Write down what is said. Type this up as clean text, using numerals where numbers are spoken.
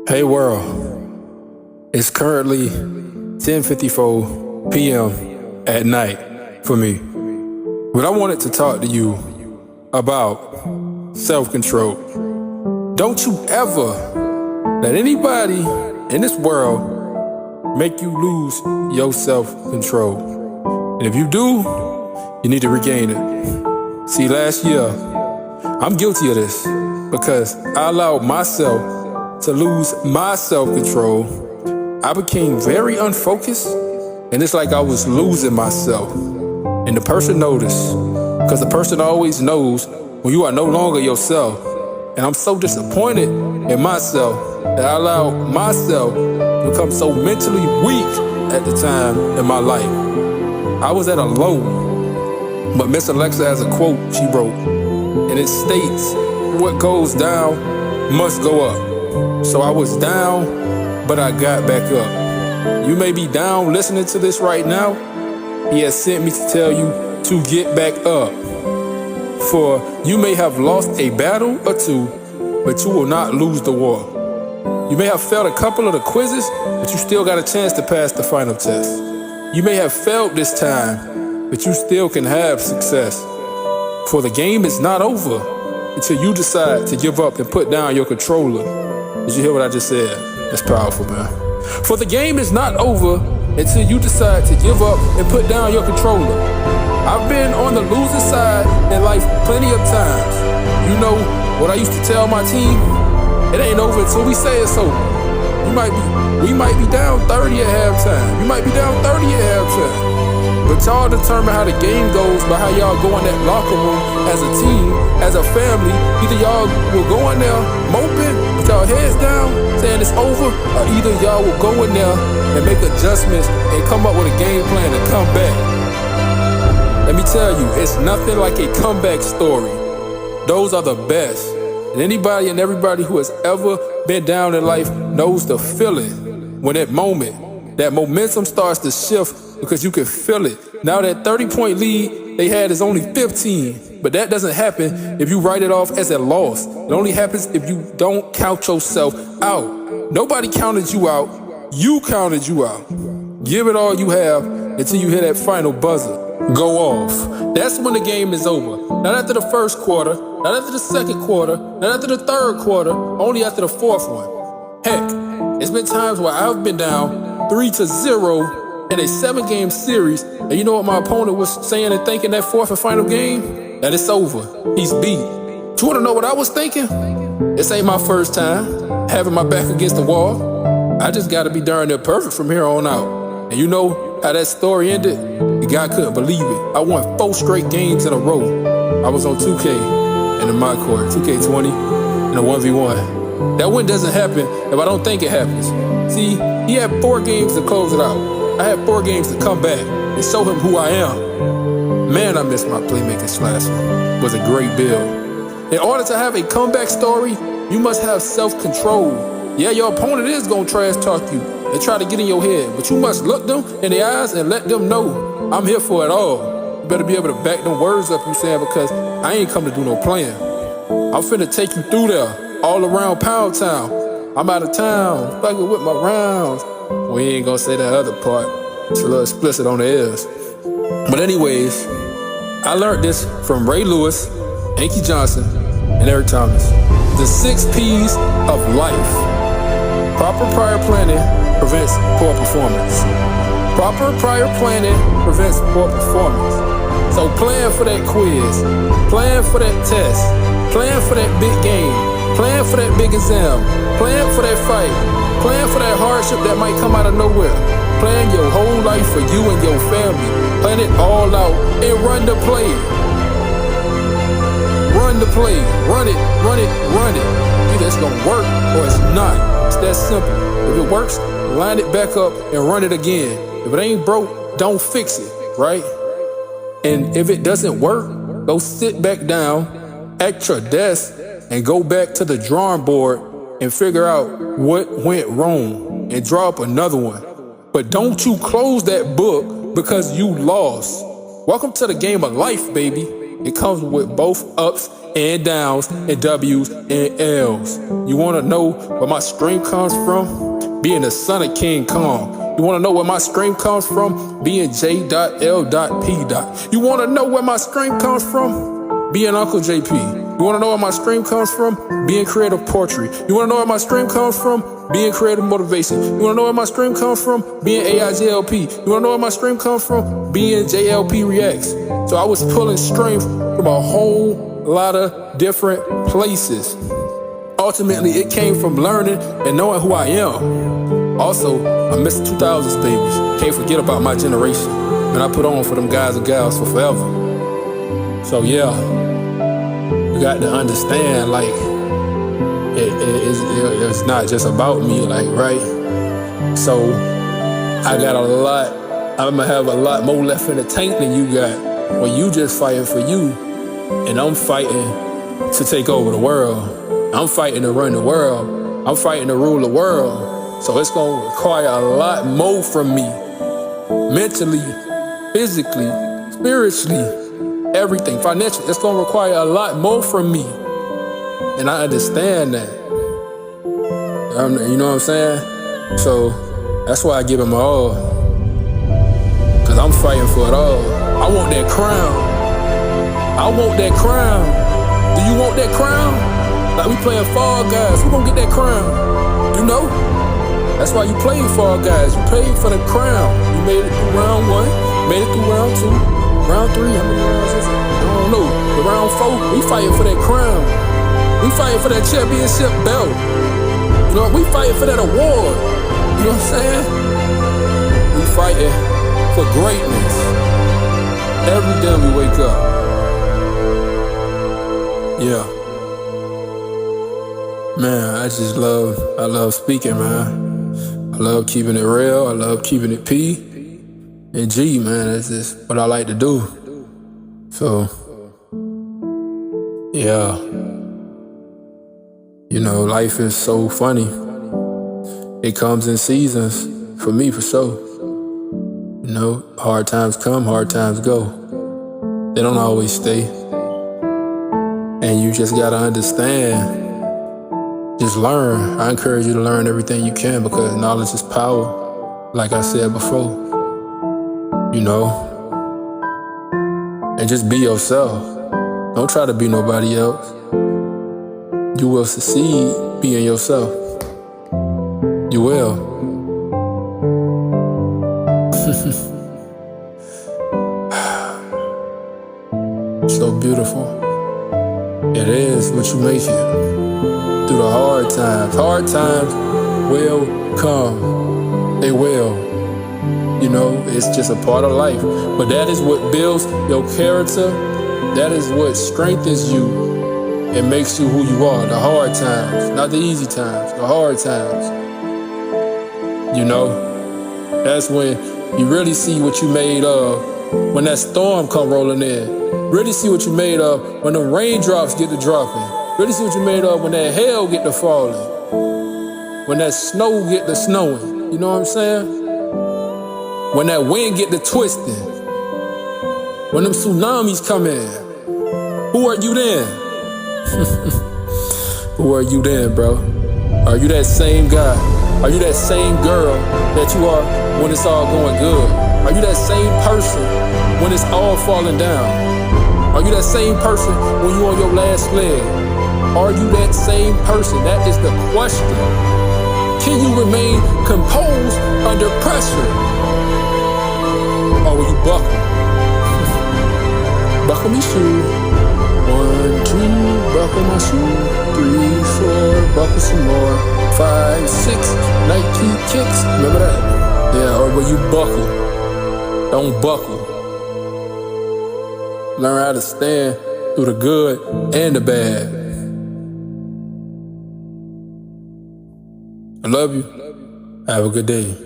Hey world, it's currently 10:54 p.m. at night for me. But I wanted to talk to you about self-control. Don't you ever let anybody in this world make you lose your self-control. And if you do, you need to regain it. See, last year, I'm guilty of this because I allowed myself to lose my self-control. I became very unfocused, and it's like I was losing myself. And the person noticed, because the person always knows when you are no longer yourself. And I'm so disappointed in myself that I allowed myself to become so mentally weak at the time in my life. I was at a low, but Miss Alexa has a quote she wrote, and it states, "What goes down must go up." So I was down, but I got back up. You may be down listening to this right now. He has sent me to tell you to get back up. For you may have lost a battle or two, but you will not lose the war. You may have failed a couple of the quizzes, but you still got a chance to pass the final test. You may have failed this time, but you still can have success. For the game is not over until you decide to give up and put down your controller. Did you hear what I just said? That's powerful, man. For the game is not over until you decide to give up and put down your controller. I've been on the losing side in life plenty of times. You know what I used to tell my team? It ain't over until we say it's over. We might be down 30 at halftime. You might be down 30 at halftime. But y'all determine how the game goes by how y'all go in that locker room as a team, as a family. Either y'all will go in there moping with y'all heads down, saying it's over, or either y'all will go in there and make adjustments and come up with a game plan to come back. Let me tell you, it's nothing like a comeback story. Those are the best. And anybody and everybody who has ever been down in life knows the feeling when that momentum starts to shift because you can feel it. Now that 30-point lead they had is only 15, but that doesn't happen if you write it off as a loss. It only happens if you don't count yourself out. Nobody counted you out. You counted you out. Give it all you have until you hear that final buzzer go off. That's when the game is over. Not after the first quarter, not after the second quarter, not after the third quarter, only after the fourth one. Heck, it's been times where I've been down 3-0 in a 7-game series, and you know what my opponent was saying and thinking that fourth and final game? That it's over. He's beat. You wanna know what I was thinking? This ain't my first time having my back against the wall. I just gotta be darn near perfect from here on out. And you know how that story ended? The guy couldn't believe it. I won 4 straight games in a row. I was on 2K and in my court, 2K20 and a 1v1. That win doesn't happen if I don't think it happens. See, he had 4 games to close it out. I had 4 games to come back and show him who I am. Man, I miss my playmaking slasher. It was a great build. In order to have a comeback story, you must have self-control. Yeah, your opponent is gonna trash talk you and try to get in your head, but you must look them in the eyes and let them know, I'm here for it all. You better be able to back them words up you saying, because I ain't come to do no playing. I'm finna take you through there, all around Pound Town. I'm out of town, fucking with my rounds. We ain't gonna say that other part. It's a little explicit on the ears. But anyways, I learned this from Ray Lewis, Anki Johnson, and Eric Thomas. The 6 P's of life. Proper prior planning prevents poor performance. Proper prior planning prevents poor performance. So plan for that quiz, plan for that test, plan for that big game, plan for that big exam, plan for that fight, plan for that hardship that might come out of nowhere. Plan your whole life for you and your family. Plan it all out and run the play. Run the play. Run it, run it, run it. Either it's gonna work or it's not. It's that simple. If it works, line it back up and run it again. If it ain't broke, don't fix it, right? And if it doesn't work, go sit back down at your desk and go back to the drawing board and figure out what went wrong and draw up another one. But don't you close that book because you lost. Welcome to the game of life, baby. It comes with both ups and downs and W's and L's. You wanna know where my strength comes from? Being the son of King Kong. You wanna know where my strength comes from? Being J.L.P. You wanna know where my strength comes from? Being Uncle JP. You wanna know where my strength comes from? Being creative poetry. You wanna know where my strength comes from? Being creative motivation. You wanna know where my strength comes from? Being AIJLP. You wanna know where my strength comes from? Being JLP Reacts. So I was pulling strength from a whole lot of different places. Ultimately, it came from learning and knowing who I am. Also, I miss 2000s babies. Can't forget about my generation. And I put on for them guys and gals for forever. So yeah, you got to understand, like, it's not just about me, like, right? So I got a lot, I'm gonna have a lot more left in the tank than you got when you just fighting for you, and I'm fighting to take over the world. I'm fighting to run the world. I'm fighting to rule the world. So it's gonna require a lot more from me, mentally, physically, spiritually, everything, financially. It's gonna require a lot more from me. And I understand that. You know what I'm saying? So that's why I give it my all. Cause I'm fighting for it all. I want that crown. I want that crown. Do you want that crown? Like we playing Fall Guys. Who gonna get that crown? You know? That's why you playing Fall Guys. You played for the crown. You made it through round 1, made it through round 2, round 3. How many rounds is it? I don't know. But round 4, we fighting for that crown. We fighting for that championship belt. You know, we fighting for that award. You know what I'm saying? We fighting for greatness. Every day we wake up. Yeah. Man, I love speaking, man. I love keeping it real. I love keeping it P and G, man. That's just what I like to do. So, yeah. You know, life is so funny. It comes in seasons, for me, for sure. You know, hard times come, hard times go. They don't always stay. And you just gotta understand, just learn. I encourage you to learn everything you can because knowledge is power, like I said before. You know? And just be yourself. Don't try to be nobody else. You will succeed being yourself. You will. So beautiful. It is what you make it. Through the hard times. Hard times will come. They will. You know, it's just a part of life. But that is what builds your character. That is what strengthens you. It makes you who you are, the hard times, not the easy times, the hard times. You know, that's when you really see what you made of. When that storm come rolling in, really see what you made of. When the raindrops get to dropping, really see what you made of. When that hail get to falling, when that snow get to snowing. You know what I'm saying? When that wind get to twisting, when them tsunamis come in, who are you then? Who are you then, bro? Are you that same guy? Are you that same girl that you are when it's all going good? Are you that same person when it's all falling down? Are you that same person when you're on your last leg? Are you that same person? That is the question. Can you remain composed under pressure? Or will you buckle? Buckle me shoe. 1, 2, buckle my shoe. 3, 4, buckle some more. 5, 6, Nike kicks. Remember that? Yeah, or will you buckle? Don't buckle. Learn how to stand through the good and the bad. I love you. Have a good day.